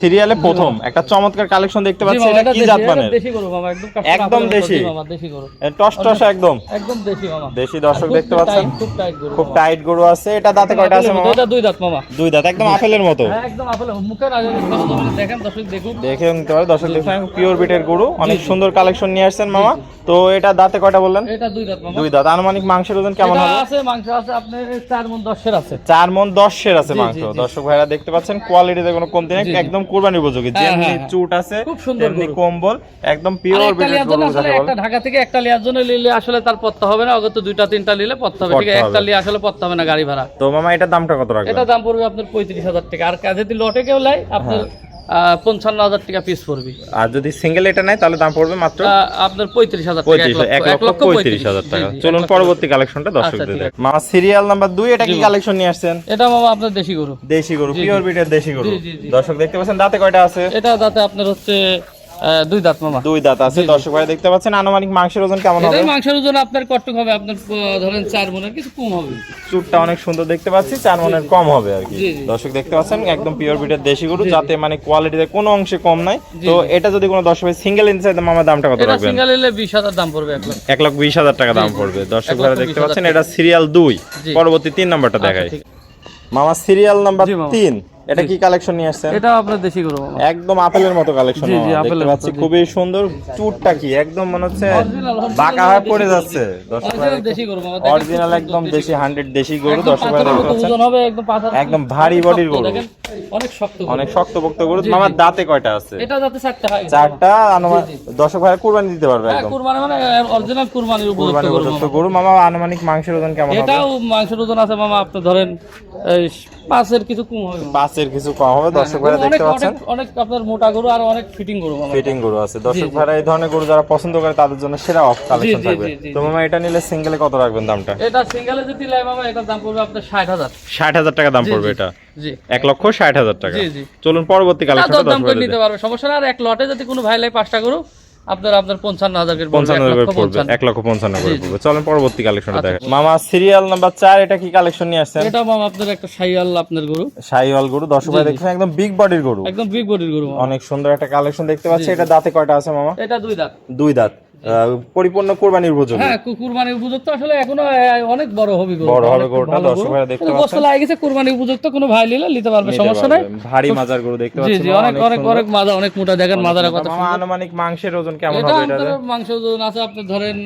সিরিয়ালে প্রথম একটা চমৎকার কালেকশন দেখতে পাচ্ছি। এটা কি জাত মানের? দেশি গরু মামা, একদম দেশি মামা, দেশি গরু টস একদম দেশি মামা, দেশি। দর্শক দেখতে পাচ্ছেন খুব গরু, টাইট গরু আছে। এটা দাঁতে কয়টা আছে মামা? এটা দুই দাঁত মামা, দুই দাঁত, একদম আপেলের মতো। হ্যাঁ একদম আপেলের মুখের আগে দেখেন, দর্শক দেখুন, দেখে নিতে পারে। দর্শক দেখছেন পিওর বিটের গরু, অনেক সুন্দর কালেকশন নিয়ে আসছেন মামা। তো এটা দাঁতে কয়টা বললেন? এটা দুই দাঁত মামা, দুই দাঁত। আনুমানিক মাংসের ওজন কেমন হবে? আছে মাংস আছে আপনার 4 মণ 10 আছে, 4 মণ 10 আছে মাংস। দর্শক ভাইরা দেখতে পাচ্ছেন কোয়ালিটিতে কোনো কমতি নেই, একদম কুরবানি উপযোগী। যেমনি চুট আছে তেমনি কম্বল, একদম পিওর বিটের গরু। একটা ঢাকা থেকে একটা লিয়ার জন্য নিলে আসলে তার পড়তে হবে না, অগত দুইটা তিনটা নিলে পড়তে হবে, ঠিক আছে? একটা লিয়ে আসলে পড়তে হবে না গাড়ি ভাড়া। তো মামা এটার দামটা কত রাখবেন? এটা দাম পড়বে আপনার 35,000 টাকা, আর যদি লটে কেউ লাই আপনার 55,000 টাকা পিস পড়বে। আর যদি সিঙ্গেল এটা নাই তাহলে দাম পড়বে মাত্র আপনার 35,000 টাকা, 1,35,000 টাকা। চলুন পরবর্তী কালেকশনটা দর্শকদের দেখ। মামা সিরিয়াল নাম্বার 2, এটা কি কালেকশন নিয়ে আসছেন? এটা মামা আপনার দেশি গরু, দেশি গরু, পিওর বিটের দেশি গরু। দর্শক দেখতে পাচ্ছেন দাঁতে কয়টা আছে? এটা দাঁতে আপনার হচ্ছে দুই দাঁত মামা, দুই দাঁত আছে। দর্শক ভাই দেখতে পাচ্ছেন আনুমানিক মাংসের ওজন কেমন হবে? এটা মাংসের ওজন আপনার কতটুকু হবে? আপনার ধরেন 4 মণের কিছু কম হবে। চুটটা অনেক সুন্দর দেখতে পাচ্ছি, 4 মণের কম হবে আর কি। দর্শক দেখতে পাচ্ছেন একদম পিওর বিটের দেশি গরু, যাতে মানে কোয়ালিটিতে কোনো অংশে কম নাই। তো এটা যদি কোনো দর্শক ভাই সিঙ্গেল নিতে চায় মামা দামটা কত রাখবেন? সিঙ্গেল নিলে 20,000 দাম পড়বে, 1,20,000 টাকা দাম পড়বে। দর্শক ভাই দেখতে পাচ্ছেন এটা সিরিয়াল 2। পরবর্তী 3 নাম্বারটা দেখাই মামা। সিরিয়াল নাম্বার 3, এটা কি কালেকশন নিয়ে আসছেন? এটা আপনার দেশি গরু মামা, একদম আপেলের মতো কালেকশন দেখতে পাচ্ছি, খুবই সুন্দর। চুটটা কি একদম মনে হচ্ছে বাঁকা হয়ে পড়ে যাচ্ছে। দেশি গরু মামা, অরিজিনাল একদম দেশি 100 দেশি গরু। দর্শক দেখতে পাচ্ছেন ওজন হবে একদম ভারী বডির গরু, অনেক শক্ত পোক্ত গরু। মামার দাঁতে কয়টা আছে? এটা দাঁতে 4টা হয়, 4টা। দর্শক ভাই কুরবানি দিতে পারবে একদম, কুরবানি মানে অরিজিনাল কুরবানির উপযুক্ত গরু। মামা আনুমানিক মাংসের ওজন কেমন হবে? এটাও মাংসের ওজন আছে মামা আপনি ধরেন 5-এর কিছু কম হবে, 5-এর কিছু কম হবে। দর্শক ভাই দেখতে পাচ্ছেন অনেক আপনার মোটা গরু আর অনেক ফিটিং গরু মামা, ফিটিং গরু আছে। দর্শক ভাই এই ধরনের গরু যারা পছন্দ করে তাদের জন্য সেরা অফ কালেকশন থাকবে। তো মামা এটা নিলে সিঙ্গেলে কত রাখবেন দামটা? এটা সিঙ্গেলে যদি লাই মামা এটার দাম পড়বে আপনার 60,000। 60,000 টাকা দাম পড়বে এটা? জি, 1,60,000 টাকা। চলুন পরবর্তী কালেকশনটা দাম করে নিতে পারবে, সমস্যা না। আর এক লটে যদি কোনো ভাই লাই 5টা গরু আপনার 55,000 করে পড়বে, 1,55,000 করে পড়বে। চলেন পরবর্তী কালেকশনটা দেখেন মামা। সিরিয়াল নাম্বার 4, এটা কি কালেকশন নিয়ে আসছেন? এটা মামা আপনার একটা শাইওয়াল আপনার গরু, শাইওয়াল গরু। দর্শক ভাই দেখছেন একদম বিগ বডির গরু, একদম বিগ বডির গরু, অনেক সুন্দর একটা কালেকশন দেখতে পাচ্ছি। এটা দাঁতে কয়টা আছে মামা? এটা দুই দাঁত। দুই দাঁত, পরিপূর্ণ কুরবানির উপযোগী। হ্যাঁ কুরবানির উপযুক্ত, আসলে এখনো অনেক বড় হবে গরু, বড় হবে গরুটা। দর্শক ভাই দেখতে পাচ্ছেন গোশত লাগে গেছে, কুরবানির উপযুক্ত, কোনো ভাই নিলে নিতে পারবে, সমস্যা নাই। ভারী মাজার গরু দেখতে পাচ্ছেন। জি জি, অনেক মাজা, অনেক মোটা। দেখেন মাজার কথা। মামা আনুমানিক মাংসের ওজন কেমন হবে এটা? মাংস ওজন আছে আপনি ধরেন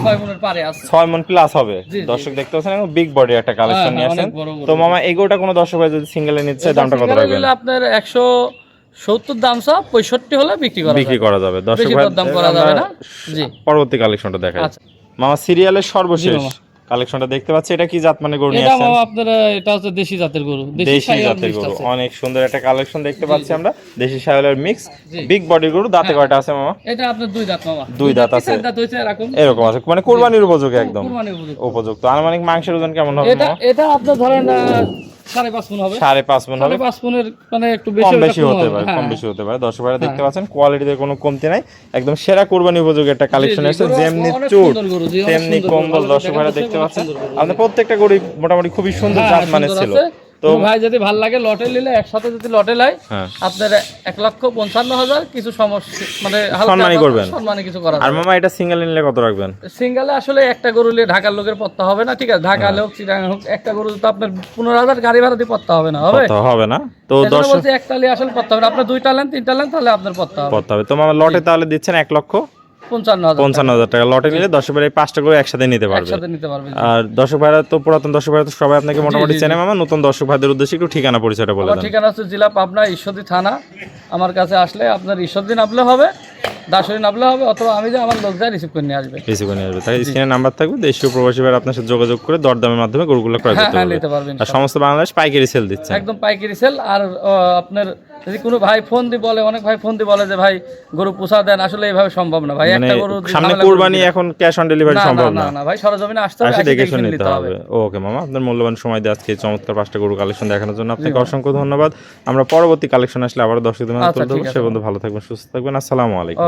6 মণের পারে আছে, 6 মণ প্লাস হবে। দর্শক দেখতে পাচ্ছেন একদম বিগ বডি একটা কালেকশন নিয়ে আসেন। তো মামা এগোটা কোনো দর্শক ভাই যদি সিঙ্গেলে নিতে চায় দামটা কত রাখবেন? আপনার 170 দাম সব 65 হলে বিক্রি করা যাবে। দর্শক ভাই দাম করা যাবে না। জি, পরবর্তী কালেকশনটা দেখাই মামা। সিরিয়ালের সর্বশেষ কালেকশনটা দেখতে পাচ্ছি, এটা কি জাত মানে গরু নিয়ে আসছেন? এটা মামা আপনার এটা হচ্ছে দেশি জাতের গরু, দেশি জাতের গরু। অনেক সুন্দর একটা কালেকশন দেখতে পাচ্ছি আমরা, দেশি শাইওয়ালের মিক্স বিগ বডির গরু। দাঁতে কয়টা আছে মামা? এটা আপনার দুই দাঁত মামা, দুই দাঁত আছে, এরকম আছে, মানে কুরবানির উপযোগী, একদম উপযুক্ত। আনুমানিক মাংসের ওজন কেমন হবে মামা? এটা আপনার ধরেন 5.5 মণ হবে, 5.5 মণ হবে। 5.5 মণের মানে একটু কম বেশি হতে পারে, কম বেশি হতে পারে। দর্শক ভাইরা দেখতে পাচ্ছেন কোয়ালিটিতে কোনো কমতি নাই, একদম সেরা কুরবানি উপযোগী একটা কালেকশন আছে। যেমনি চুট তেমনি কম্বল। দর্শক ভাইরা দেখতে পাচ্ছেন আপনাদের প্রত্যেকটা গরু মোটামুটি খুবই সুন্দর জাত মানের ছিল। তো ভাই যদি ভালো লাগে লটে নিলে, একসাথে যদি লটে লাই আপনার 1,55,000 কিছু সমস্যা মানে সম্মানী করবেন, সম্মানী কিছু করা। আর মামা এটা সিঙ্গেল নিলে কত রাখবেন? সিঙ্গেলে আসলে একটা গরু নিলে ঢাকার লোকের পড়তে হবে না, ঠিক আছে? ঢাকা হোক চিটাগাং হোক, একটা গরু তো আপনার 15,000 গাড়ি ভাড়া দিয়ে পড়তে হবে না, হবে না। তো দর্শক বলতে একটা নিয়ে আসলে পড়তে হবে না, আপনার 2টা নেন 3টা নেন তাহলে আপনার পড়তে হবে। তো মামা লটে তাহলে দিচ্ছেন 1,55,000 টাকা। লটে নিলে দর্শক ভাই 5টা করে একসাথে নিতে পারবে। আর দর্শক ভাইরা তো পুরাতন দর্শক ভাইরা তো সবাই আপনাকে মোটামুটি চেনে মামা। নতুন দর্শক ভাইদের উদ্দেশ্যে একটু ঠিকানা পরিচয়টা বলে দেন। ঠিকানা হচ্ছে জেলা পাবনা, ঈশ্বরদী থানা। আমার কাছে আসলে আপনার ঈশ্বরদী নামলে হবে, দাসরি নামলে হবে, অথবা আমি যে আমার লোক যাই রিসিভ করে নিয়ে আসবে। তাই স্ক্রিনে নাম্বার থাকবে, দেশীয় প্রবাসী ভাইরা আপনার সাথে যোগাযোগ করে দরদামের মাধ্যমে গরুগুলো ক্রয় করতে পারবেন। আর সমস্ত বাংলাদেশ পাইকারি সেল দিচ্ছে, একদম পাইকারি সেল। আর আপনার যদি কোনো ভাই ফোন দিয়ে বলে, অনেক ভাই ফোন দিয়ে বলে যে ভাই গরু পোষা দেন, আসলে এইভাবে সম্ভব না ভাই। একটা গরু সামনে কুরবানি, এখন ক্যাশ অন ডেলিভারি সম্ভব না। না ভাই, সরজমিনে আসতে হবে, এসে দেখে শুনে নিতে হবে। ওকে মামা, আপনার মূল্যবান সময় দিয়ে আজকে চমৎকার 5টা গরু কালেকশন দেখানোর জন্য আপনাকে অসংখ্য ধন্যবাদ। আমরা পরবর্তী কালেকশন আসলে আবার দর্শকদের মাঝে তুলে ধরব। সে পর্যন্ত ভালো থাকবেন, সুস্থ থাকবেন। আসসালামু আলাইকুম।